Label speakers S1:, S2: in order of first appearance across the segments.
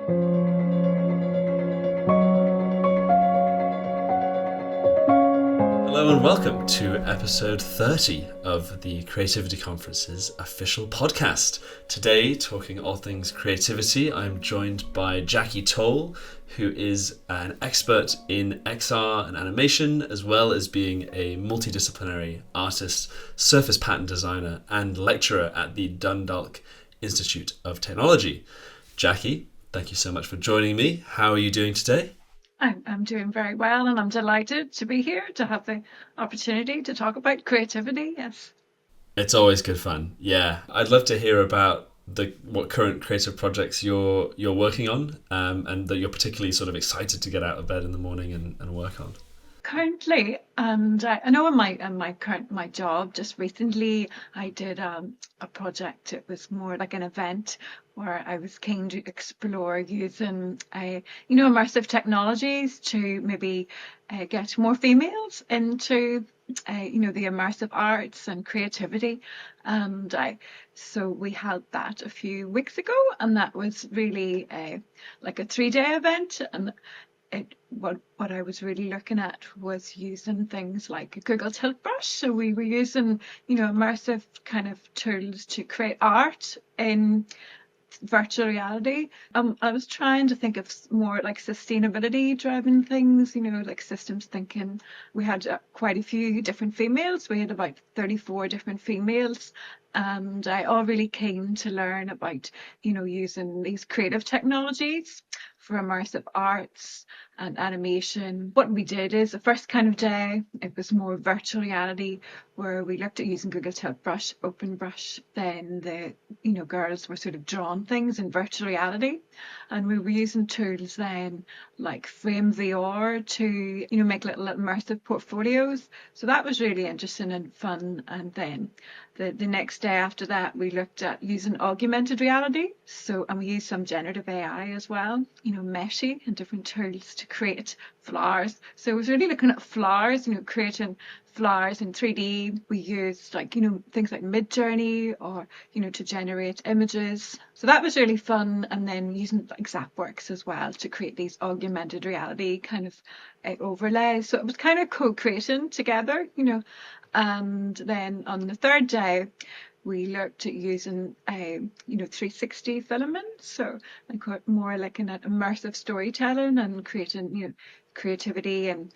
S1: Hello and welcome to episode 30 of the Creativity Conference's official podcast. Today, talking all things creativity, I'm joined by Jackie Toal, who is an expert in XR and animation, as well as being a multi-disciplinary artist, surface pattern designer, and lecturer at the Dundalk Institute of Technology. Jackie, thank you so much for joining me. How are you doing today?
S2: I'm doing very well, and I'm delighted to be here to have the opportunity to talk about creativity. Yes.
S1: It's always good fun. Yeah, I'd love to hear about the what current creative projects you're working on, and that you're particularly sort of excited to get out of bed in the morning and work on.
S2: Currently, and I know in my job just recently I did a project. It was more like an event where I was keen to explore using immersive technologies to maybe get more females into the immersive arts and creativity. And so we held that a few weeks ago, and that was really like a 3-day event. And what I was really looking at was using things like a Google Tilt Brush. So we were using, immersive kind of tools to create art in virtual reality. I was trying to think of more like sustainability driven things, like systems thinking. We had quite a few different females. We had about 34 different females, and I all really keen to learn about, using these creative technologies for immersive arts and animation. What we did is the first kind of day, it was more virtual reality where we looked at using Google Tilt Brush, Open Brush. Then the girls were sort of drawing things in virtual reality, and we were using tools then like Frame VR to make little immersive portfolios. So that was really interesting and fun. And then the next day after that, we looked at using augmented reality. And we used some generative AI as well, Meshi and different tools to create flowers. So it was really looking at flowers, creating flowers in 3D. We used things like Midjourney or to generate images. So that was really fun. And then using like Zapworks as well to create these augmented reality kind of overlays. So it was kind of co-creating together, And then on the third day, we looked at using 360 filaments, so like more like an immersive storytelling and creating creativity and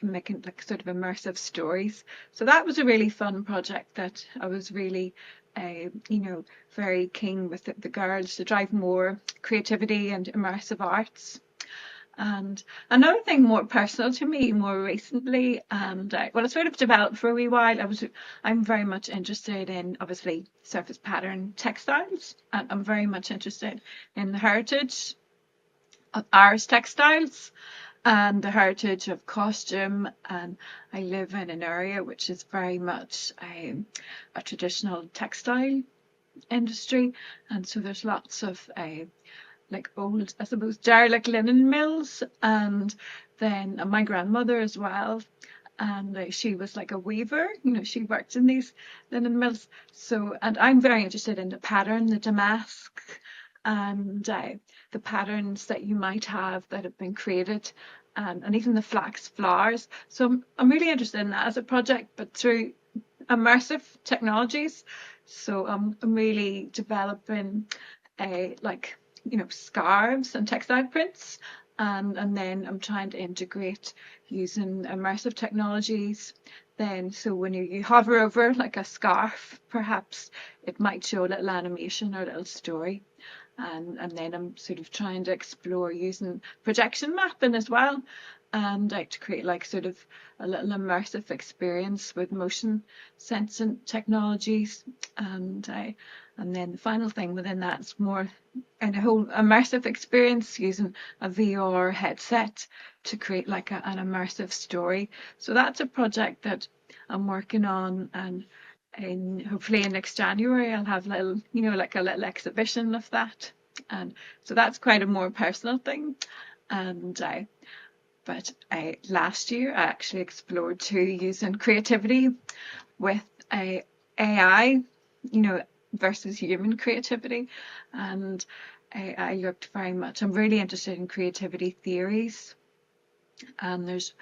S2: making like sort of immersive stories. So that was a really fun project that I was really very keen with the girls to drive more creativity and immersive arts. And another thing more personal to me more recently, and it's sort of developed for a wee while. I'm very much interested in obviously surface pattern textiles, and I'm very much interested in the heritage of Irish textiles and the heritage of costume. And I live in an area which is very much a traditional textile industry, and so there's lots of like old, I suppose, derelict linen mills, and then my grandmother as well. And she was like a weaver, she worked in these linen mills. So, and I'm very interested in the pattern, the damask, and the patterns that you might have that have been created, and even the flax flowers. So I'm really interested in that as a project, but through immersive technologies. So I'm really developing a scarves and textile prints, and then I'm trying to integrate using immersive technologies. Then so when you hover over like a scarf, perhaps it might show a little animation or a little story. And then I'm sort of trying to explore using projection mapping as well, and like to create like sort of a little immersive experience with motion sensing technologies. And then the final thing within that is more and a whole immersive experience using a VR headset to create like an immersive story. So that's a project that I'm working on, and hopefully in next January I'll have like a little exhibition of that. And so that's quite a more personal thing. And but last year I actually explored to using creativity with a AI, versus human creativity. And I looked very much, I'm really interested in creativity theories. And there's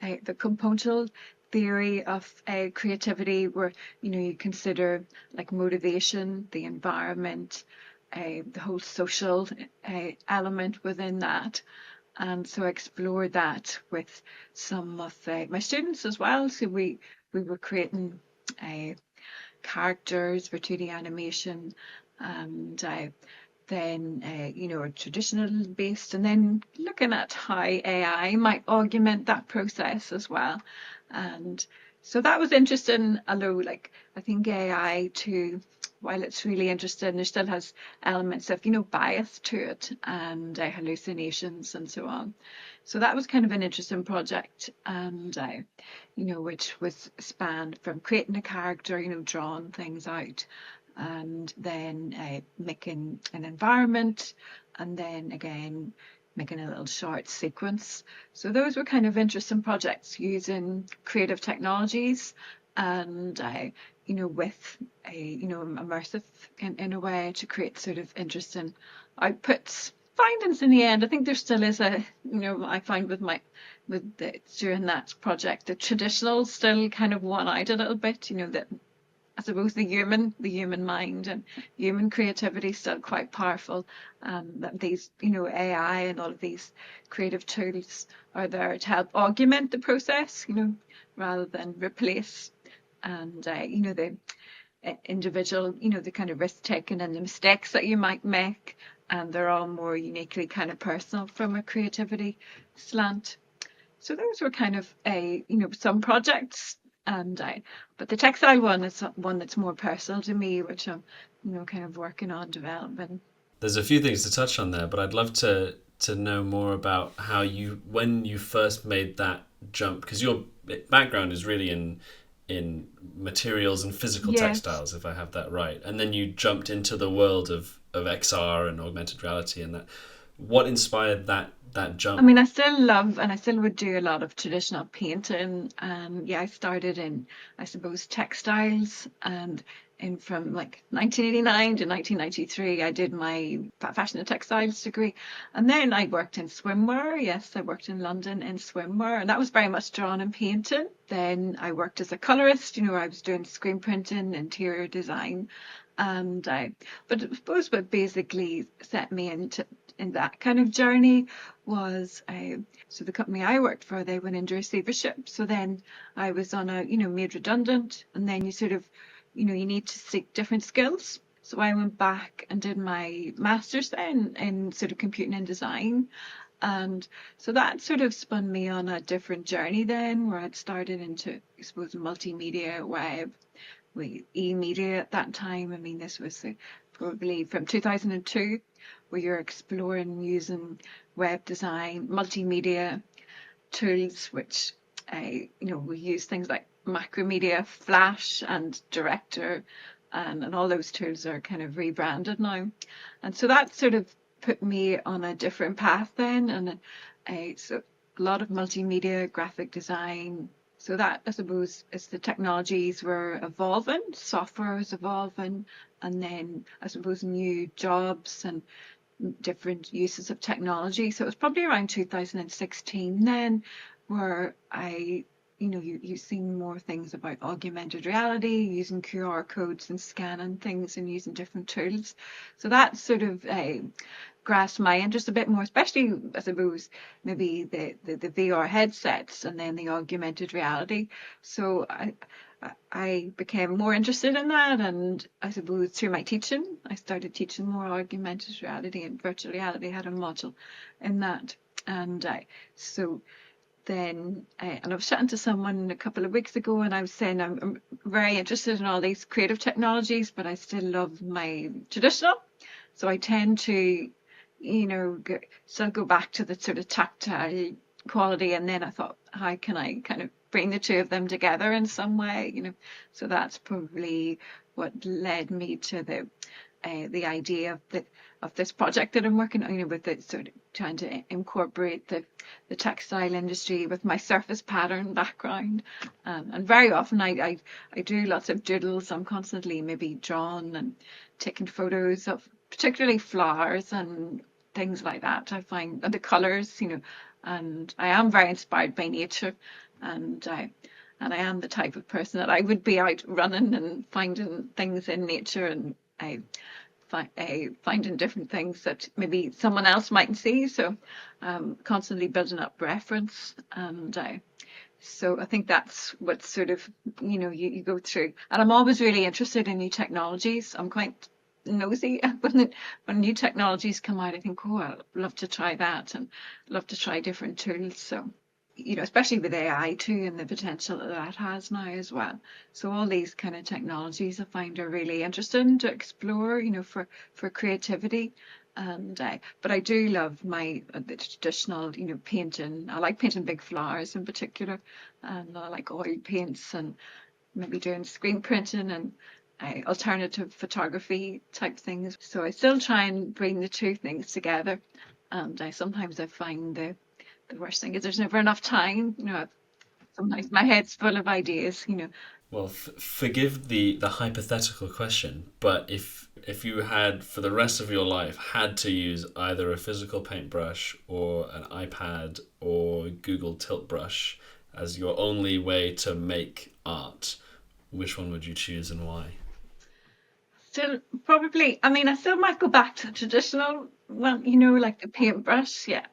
S2: the componental theory of creativity, where you consider like motivation, the environment, the whole social element within that. And so I explored that with some of my students as well. So we were creating characters for 2D animation, and then a traditional based, and then looking at how AI might augment that process as well. And so that was interesting, although like I think AI too, while it's really interesting, there still has elements of bias to it, and hallucinations and so on. So that was kind of an interesting project, and which was spanned from creating a character, drawing things out, and then making an environment, and then again making a little short sequence. So those were kind of interesting projects using creative technologies, and with a immersive in a way to create sort of interesting outputs. Findings in the end, I think there still is I find during that project, the traditional still kind of won out a little bit, that I suppose the human mind and human creativity is still quite powerful. That these, AI and all of these creative tools are there to help augment the process, rather than replace. And the individual, the kind of risk taking and the mistakes that you might make, and they're all more uniquely kind of personal from a creativity slant. So those were kind of some projects, and but the textile one is one that's more personal to me, which I'm kind of working on developing.
S1: There's a few things to touch on there, but I'd love to know more about how when you first made that jump, because your background is really in materials and physical
S2: Yes.
S1: textiles, if I have that right, and then you jumped into the world of XR and augmented reality and that. What inspired that
S2: I
S1: jump?
S2: mean, I still love and I still would do a lot of traditional painting. And yeah, I started in, I suppose, textiles. And from like 1989 to 1993, I did my fashion and textiles degree. And then I worked in swimwear. Yes, I worked in London in swimwear. And that was very much drawn and painting. Then I worked as a colorist, I was doing screen printing, interior design. And but I suppose what basically set me into in that kind of journey was so the company I worked for, they went into receivership. So then I was on made redundant, and then you sort of you need to seek different skills. So I went back and did my master's then in sort of computing and design. And so that sort of spun me on a different journey then, where I'd started into, I suppose, multimedia, web, with e-media at that time. I mean, this was probably from 2002, where you're exploring using web design, multimedia tools, which we use things like Macromedia, Flash, and Director, and all those tools are kind of rebranded now. And so that sort of put me on a different path then, and so a lot of multimedia, graphic design. So that, I suppose, as the technologies were evolving, software was evolving, and then I suppose new jobs and different uses of technology. So it was probably around 2016 then, where you've seen more things about augmented reality, using QR codes and scanning things and using different tools. So that sort of grasped my interest a bit more, especially, I suppose, maybe the VR headsets and then the augmented reality. So I became more interested in that, and I suppose through my teaching, I started teaching more augmented reality and virtual reality. I had a module in that, and so then, and I was chatting to someone a couple of weeks ago, and I was saying I'm very interested in all these creative technologies, but I still love my traditional. So I tend to, still go back to the sort of tactile quality. And then I thought, how can I kind of bring the two of them together in some way, So that's probably what led me to the idea of this project that I'm working on, with it sort of trying to incorporate the textile industry with my surface pattern background. And very often I do lots of doodles. I'm constantly maybe drawing and taking photos of particularly flowers and things like that. I find, and the colours, and I am very inspired by nature, and I am the type of person that I would be out running and finding things in nature, and finding different things that maybe someone else mightn't see. So constantly building up reference, and so I think that's what sort of, you go through. And I'm always really interested in new technologies. I'm quite nosy when new technologies come out. I think, oh, I'd love to try that, and love to try different tools. So, especially with AI too, and the potential that that has now as well. So all these kind of technologies I find are really interesting to explore, for creativity. And but I do love the traditional, painting. I like painting big flowers in particular, and I like oil paints, and maybe doing screen printing, and alternative photography type things. So I still try and bring the two things together. And sometimes I find the worst thing is there's never enough time. Sometimes my head's full of ideas.
S1: Well, forgive the hypothetical question, but if you had for the rest of your life had to use either a physical paintbrush or an iPad or Google Tilt Brush as your only way to make art, which one would you choose and why?
S2: Still, probably, I mean, I still might go back to the traditional one, like the paintbrush. Yeah,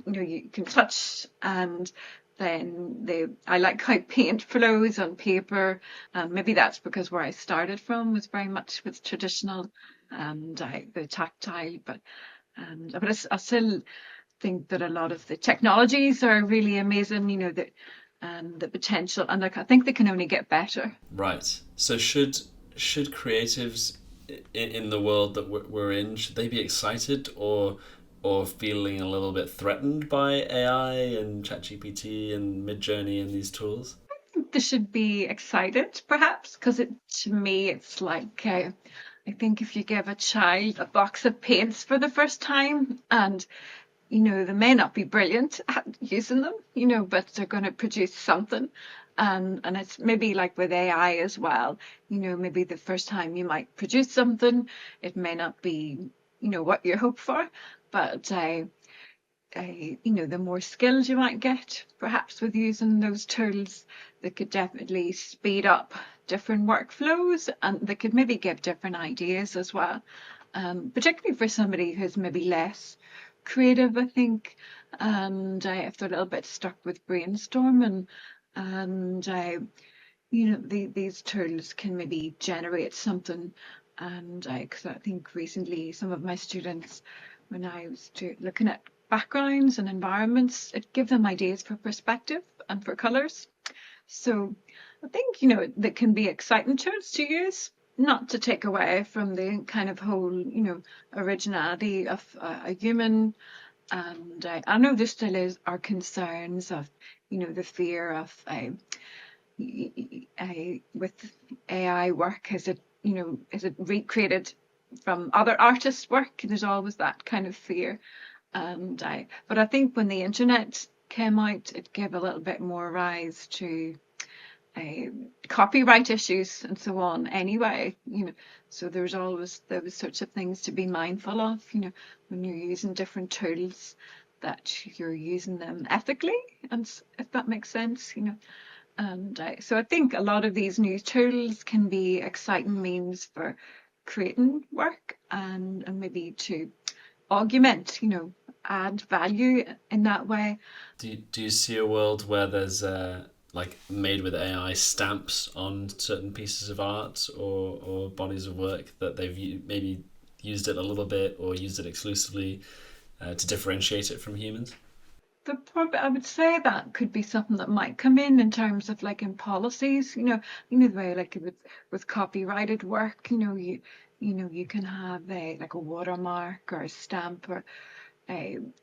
S2: you can touch, and then I like how paint flows on paper. Maybe that's because where I started from was very much with traditional, and the tactile. But I still think that a lot of the technologies are really amazing. That, and the potential, and like I think they can only get better.
S1: Right. So should creatives in the world that we're in, should they be excited or feeling a little bit threatened by AI and ChatGPT and Midjourney and these tools?
S2: They should be excited, perhaps, because to me, it's like, I think if you give a child a box of paints for the first time, and they may not be brilliant at using them, but they're going to produce something. And it's maybe like with AI as well, maybe the first time you might produce something, it may not be, what you hope for, but the more skills you might get, perhaps with using those tools, they could definitely speed up different workflows, and they could maybe give different ideas as well. Particularly for somebody who's maybe less creative, I think, and if they're a little bit stuck with brainstorming, and these tools can maybe generate something. And because I think recently some of my students, when I was looking at backgrounds and environments, it gave them ideas for perspective and for colours. So I think, that can be exciting tools to use, not to take away from the kind of whole, originality of a human. And I know there still are concerns of, the fear of with AI work, is it recreated from other artists' work? There's always that kind of fear. But I think when the internet came out, it gave a little bit more rise to copyright issues and so on anyway. So there's always those sorts of things to be mindful of, when you're using different tools, that you're using them ethically, and if that makes sense. And so I think a lot of these new tools can be exciting means for creating work, and maybe to augment, add value in that way.
S1: Do you see a world where there's like made with AI stamps on certain pieces of art or bodies of work that they've maybe used it a little bit or used it exclusively to differentiate it from humans?
S2: I would say that could be something that might come in terms of like in policies, the way like with copyrighted work, you can have like a watermark or a stamp, or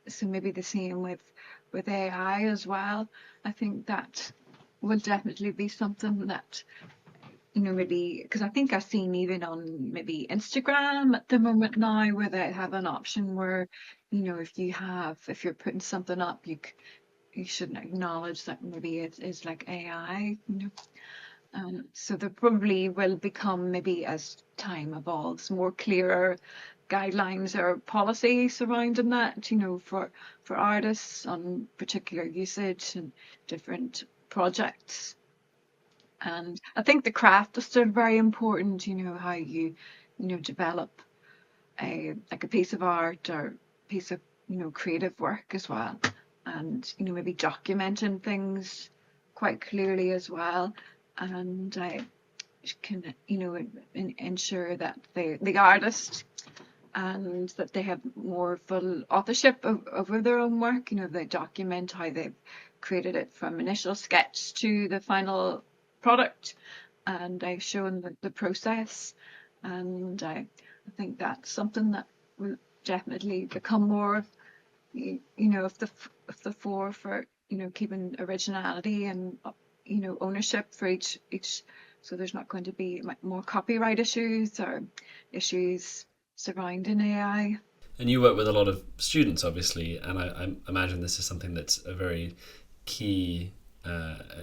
S2: so maybe the same with AI as well. I think that will definitely be something that maybe because I think I've seen even on maybe Instagram at the moment now where they have an option where, if you're putting something up, you shouldn't acknowledge that maybe it is like AI, so there probably will become, maybe as time evolves, more clearer guidelines or policy surrounding that, for artists on particular usage and different projects. And I think the craft is still very important, how develop a piece of art or piece of, creative work as well. And, maybe documenting things quite clearly as well. And I can, ensure that the artist and that they have more full authorship over their own work. They document how they've created it from initial sketch to the final product, and I've shown the process. And I think that's something that will definitely become more, of the fore for, keeping originality and, ownership for each. So there's not going to be more copyright issues or issues surrounding AI.
S1: And you work with a lot of students, obviously, and I imagine this is something that's a very key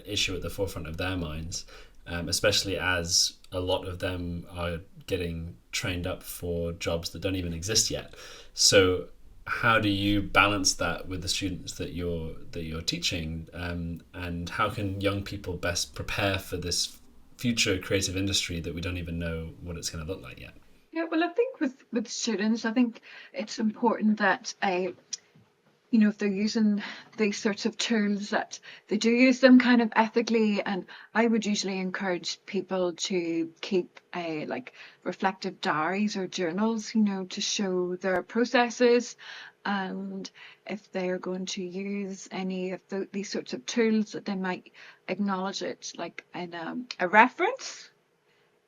S1: issue at the forefront of their minds, especially as a lot of them are getting trained up for jobs that don't even exist yet. So how do you balance that with the students that you're teaching, and how can young people best prepare for this future creative industry that we don't even know what it's going to look like yet?
S2: Yeah, well, I think with students, I think it's important that if they're using these sorts of tools, that they do use them kind of ethically. And I would usually encourage people to keep like reflective diaries or journals, to show their processes. And if they are going to use any of these sorts of tools, that they might acknowledge it like in a reference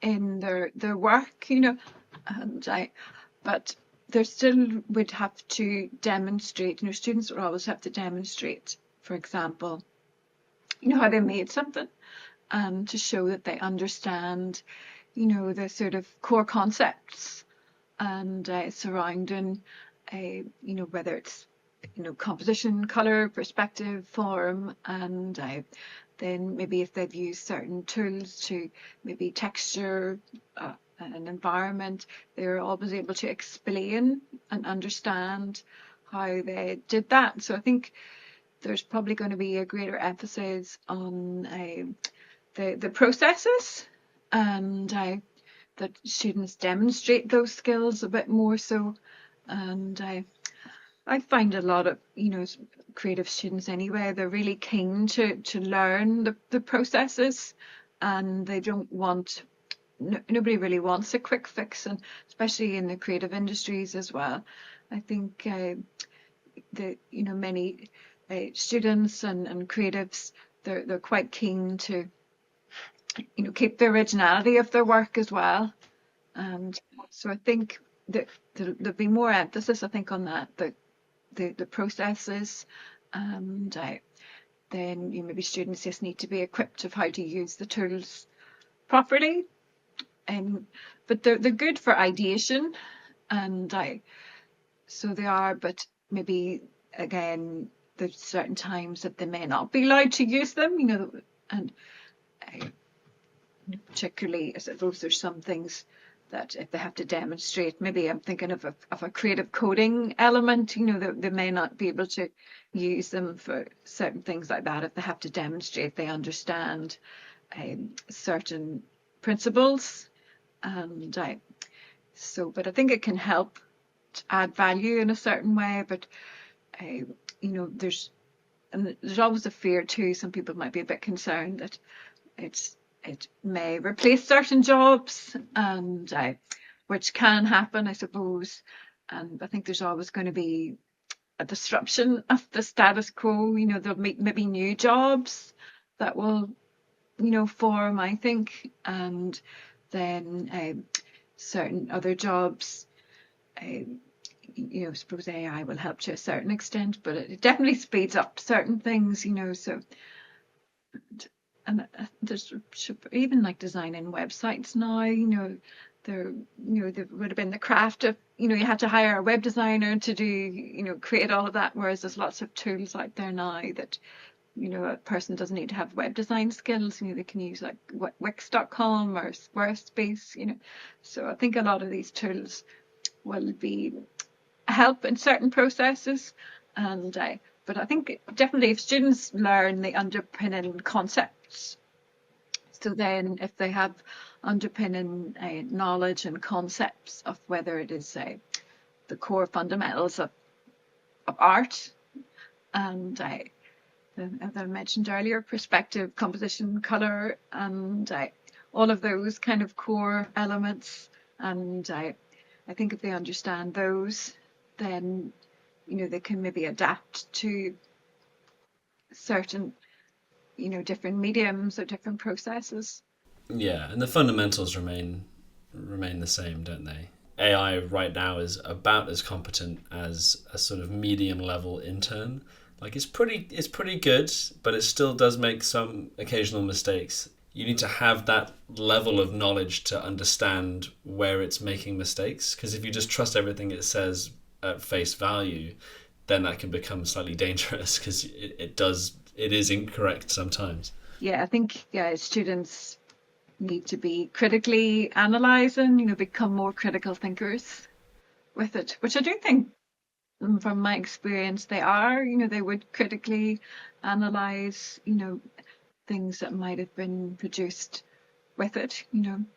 S2: in their work, and but they still would have to demonstrate, students would always have to demonstrate, for example, how they made something, to show that they understand, the sort of core concepts and surrounding, whether it's, composition, color, perspective, form, and then maybe if they've used certain tools to maybe texture an environment, they're always able to explain and understand how they did that. So I think there's probably going to be a greater emphasis on the processes, and that students demonstrate those skills a bit more so. And I find a lot of, creative students anyway, they're really keen to learn the processes, and they don't want, nobody really wants a quick fix, and especially in the creative industries as well. I think many students and creatives, they're quite keen to, keep the originality of their work as well. And so I think that there'll be more emphasis, I think, on that, the processes, and then maybe students just need to be equipped of how to use the tools properly. But they're good for ideation, and so they are. But maybe again, there's certain times that they may not be allowed to use them, and particularly, I suppose there's some things that if they have to demonstrate, maybe I'm thinking of a creative coding element, that they may not be able to use them for certain things like that if they have to demonstrate they understand certain principles. And but I think it can help to add value in a certain way. But there's always a fear too. Some people might be a bit concerned that it may replace certain jobs, and which can happen, I suppose. And I think there's always going to be a disruption of the status quo. There'll be maybe new jobs that will, form, I think, and then certain other jobs. I suppose AI will help to a certain extent, but it definitely speeds up certain things. So and there's even like designing websites now, there, there would have been the craft of, you had to hire a web designer to do, create all of that, whereas there's lots of tools out there now that, a person doesn't need to have web design skills. They can use like Wix.com or Squarespace. So I think a lot of these tools will be help in certain processes, and but I think definitely if students learn the underpinning concepts, so then if they have underpinning knowledge and concepts of whether it is the core fundamentals of art, and as I mentioned earlier, perspective, composition, color, and all of those kind of core elements. And I think if they understand those, then they can maybe adapt to certain different mediums or different processes.
S1: Yeah, and the fundamentals remain the same, don't they? AI right now is about as competent as a sort of medium level intern. Like it's pretty good, but it still does make some occasional mistakes. You need to have that level of knowledge to understand where it's making mistakes, because if you just trust everything it says at face value, then that can become slightly dangerous because it is incorrect sometimes.
S2: Yeah, I think students need to be critically analysing, become more critical thinkers with it, which I do think from my experience they are. They would critically analyse, things that might have been produced with it.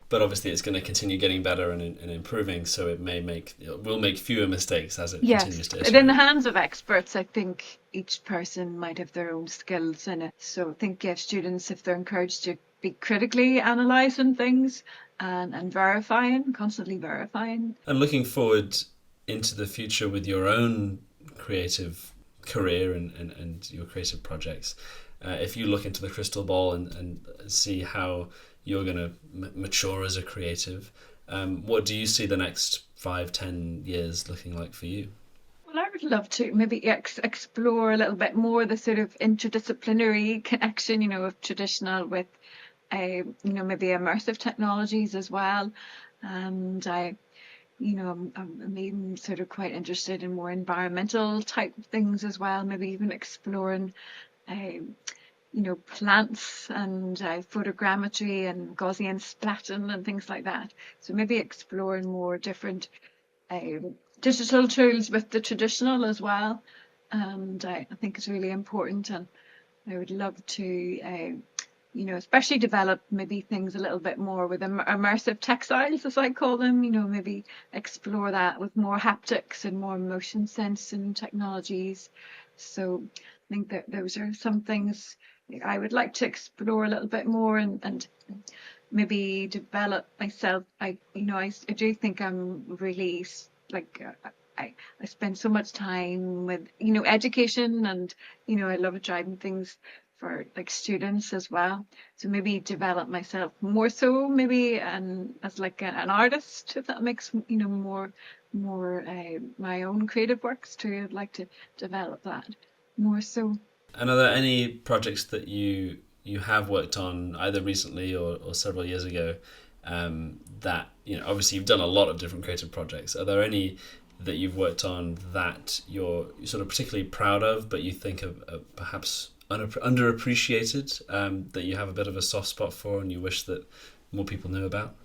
S1: But obviously, it's going to continue getting better and improving, so it will make fewer mistakes as it
S2: Yes,
S1: continues to
S2: but in the
S1: iterate.
S2: hands of experts, I think each person might have their own skills in it. So I think students, if they're encouraged to be critically analysing things and verifying, constantly verifying.
S1: And looking forward into the future with your own creative career and your creative projects, if you look into the crystal ball and see how you're going to mature as a creative, what do you see the next 5, 10 years looking like for you?
S2: Well, I would love to maybe explore a little bit more the sort of interdisciplinary connection, of traditional with, maybe immersive technologies as well. And I'm even sort of quite interested in more environmental type things as well, maybe even exploring, uh, plants and photogrammetry and Gaussian splatting and things like that. So maybe exploring more different digital tools with the traditional as well. And I think it's really important, and I would love to, especially develop maybe things a little bit more with immersive textiles, as I call them, maybe explore that with more haptics and more motion sensing technologies. So I think that those are some things I would like to explore a little bit more, and maybe develop myself. I do think I'm really like I spend so much time with education, and I love driving things for like students as well. So maybe develop myself more so maybe and as like an artist, if that makes more my own creative works too. I'd like to develop that more so.
S1: And are there any projects that you have worked on either recently or several years ago, that obviously you've done a lot of different creative projects. Are there any that you've worked on that you're sort of particularly proud of, but you think are perhaps underappreciated, that you have a bit of a soft spot for and you wish that more people knew about?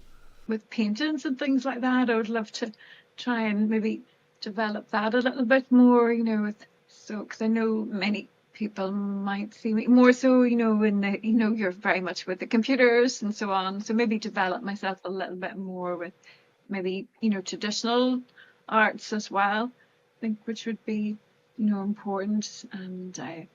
S2: With paintings and things like that, I would love to try and maybe develop that a little bit more, because I know many people might see me more so, in the, you're very much with the computers and so on. So maybe develop myself a little bit more with maybe, traditional arts as well, I think, which would be, important. And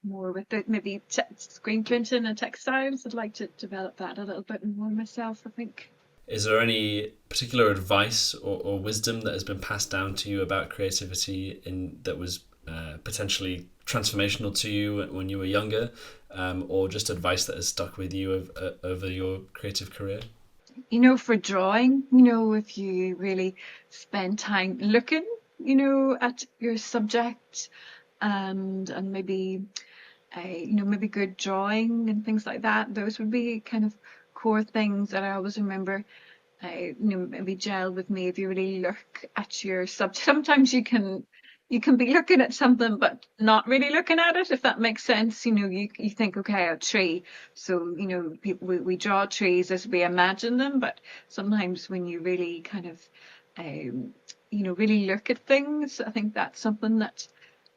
S2: more with the maybe screen printing and textiles. I'd like to develop that a little bit more myself, I think.
S1: Is there any particular advice or wisdom that has been passed down to you about creativity that was potentially transformational to you when you were younger, or just advice that has stuck with you over your creative career?
S2: For drawing, if you really spend time looking, at your subject, and maybe maybe good drawing and things like that. Those would be kind of core things that I always remember maybe gel with me if you really look at your subject. Sometimes you can be looking at something but not really looking at it, if that makes sense. You think, okay, a tree. So, we draw trees as we imagine them, but sometimes when you really kind of, really look at things, I think that's something that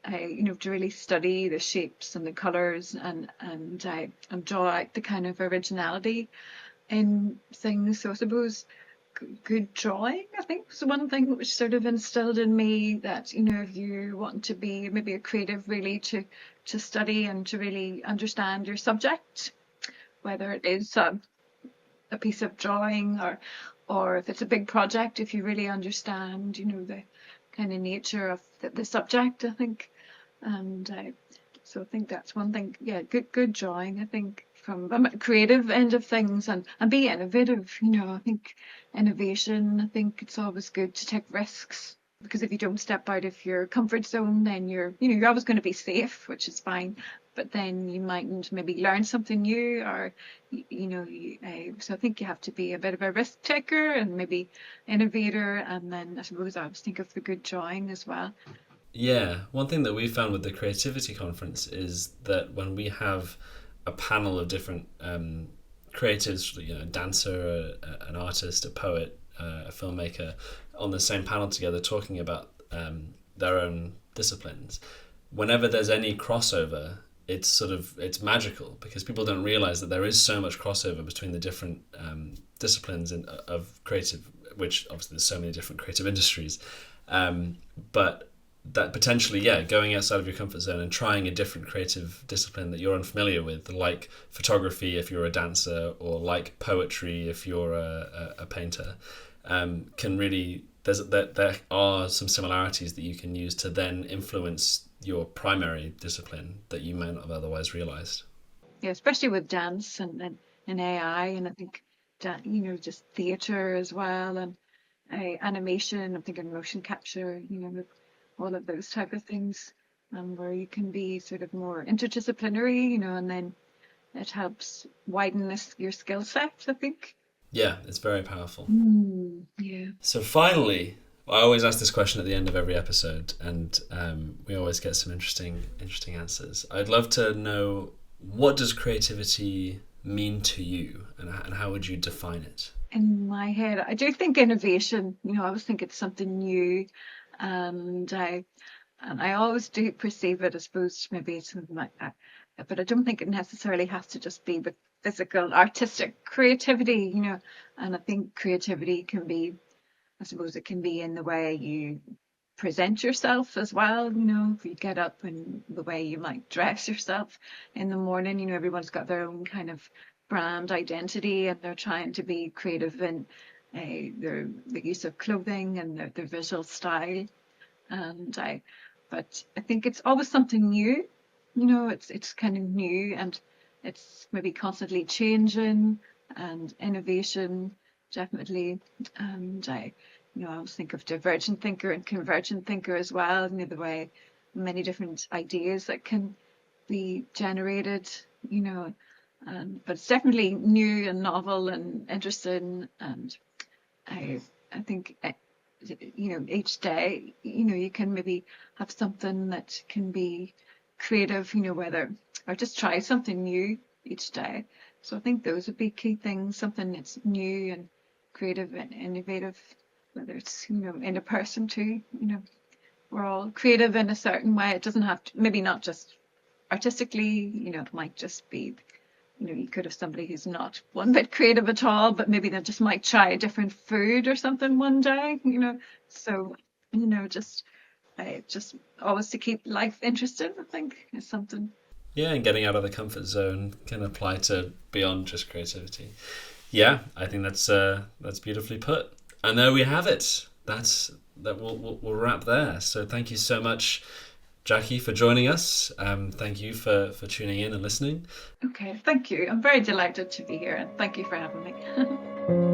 S2: to really study the shapes and the colors and draw out the kind of originality in things. So I suppose good drawing, I think, was the one thing which sort of instilled in me that, if you want to be maybe a creative, really to study and to really understand your subject, whether it is a piece of drawing or if it's a big project, if you really understand, the kind of nature of the subject, I think. And so I think that's one thing. Yeah, good drawing, I think, from a creative end of things and be innovative. I think innovation, I think it's always good to take risks, because if you don't step out of your comfort zone, then you're always going to be safe, which is fine. But then you mightn't maybe learn something new, or so I think you have to be a bit of a risk taker and maybe innovator. And then I suppose I always think of the good drawing as well.
S1: Yeah, one thing that we found with the creativity conference is that when we have a panel of different creatives, a dancer, an artist, a poet, a filmmaker, on the same panel together talking about their own disciplines, whenever there's any crossover, it's magical, because people don't realize that there is so much crossover between the different disciplines of creative, which obviously there's so many different creative industries, but that potentially, going outside of your comfort zone and trying a different creative discipline that you're unfamiliar with, like photography if you're a dancer, or like poetry if you're a painter, can really, there are some similarities that you can use to then influence your primary discipline that you may not have otherwise realized.
S2: Yeah, especially with dance and AI, and I think just theater as well, and animation. I'm thinking motion capture, with all of those type of things, where you can be sort of more interdisciplinary, and then it helps widen your skill set, I think.
S1: Yeah, it's very powerful.
S2: Yeah.
S1: So finally, I always ask this question at the end of every episode, and we always get some interesting answers. I'd love to know, what does creativity mean to you, and how would you define it?
S2: In my head, I do think innovation. I always think it's something new, and I always do perceive it, I suppose, maybe something like that. But I don't think it necessarily has to just be with physical, artistic creativity. And I think creativity can be, I suppose, it can be in the way you present yourself as well. If you get up and the way you might dress yourself in the morning. Everyone's got their own kind of brand identity, and they're trying to be creative in the use of clothing and their visual style. And but I think it's always something new. It's kind of new, and it's maybe constantly changing, and innovation, definitely. And I always think of divergent thinker and convergent thinker as well. The way many different ideas that can be generated. You know, but it's definitely new and novel and interesting. And I think each day, you can maybe have something that can be creative, whether, or just try something new each day. So I think those would be key things, something that's new and creative and innovative, whether it's, in a person too. We're all creative in a certain way. It doesn't have to, maybe not just artistically, it might just be, you could have somebody who's not one bit creative at all, but maybe they just might try a different food or something one day. So, just always to keep life interesting, I think, is something.
S1: Yeah, and getting out of the comfort zone can apply to beyond just creativity. Yeah, I think that's beautifully put. And there we have it. We'll wrap there. So thank you so much, Jackie, for joining us. Thank you for tuning in and listening.
S2: Okay, thank you. I'm very delighted to be here, and thank you for having me.